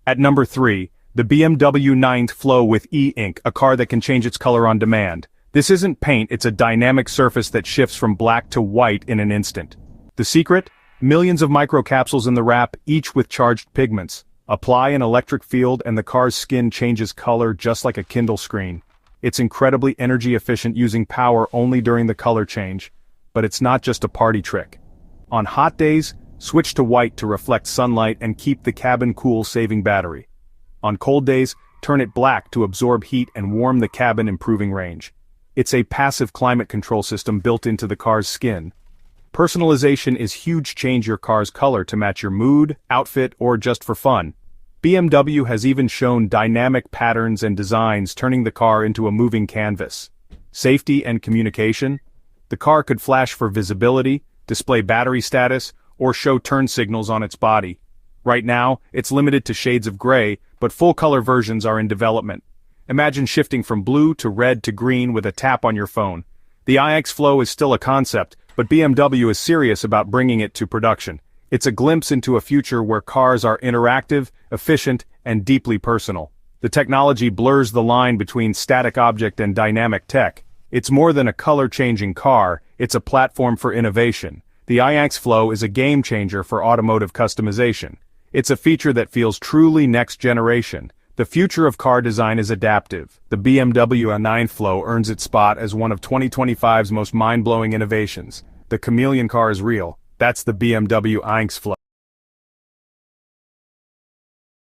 At number 3, the BMW 9th Flow with e-ink, a car that can change its color on demand. This isn't paint, it's a dynamic surface that shifts from black to white in an instant. The secret? Millions of microcapsules in the wrap, each with charged pigments. Apply an electric field and the car's skin changes color just like a Kindle screen. It's incredibly energy efficient, using power only during the color change. But it's not just a party trick. On hot days, switch to white to reflect sunlight and keep the cabin cool, saving battery. On cold days, turn it black to absorb heat and warm the cabin, improving range. It's a passive climate control system built into the car's skin. Personalization is huge. Change your car's color to match your mood, outfit, or just for fun. BMW has even shown dynamic patterns and designs, turning the car into a moving canvas. Safety and communication. The car could flash for visibility, display battery status, or show turn signals on its body. Right now, it's limited to shades of gray, but full-color versions are in development. Imagine shifting from blue to red to green with a tap on your phone. The iX Flow is still a concept, but BMW is serious about bringing it to production. It's a glimpse into a future where cars are interactive, efficient, and deeply personal. The technology blurs the line between static object and dynamic tech. It's more than a color-changing car, it's a platform for innovation. The iX Flow is a game-changer for automotive customization. It's a feature that feels truly next-generation. The future of car design is adaptive. The BMW i9 Flow earns its spot as one of 2025's most mind-blowing innovations. The chameleon car is real. That's the BMW iX Flow.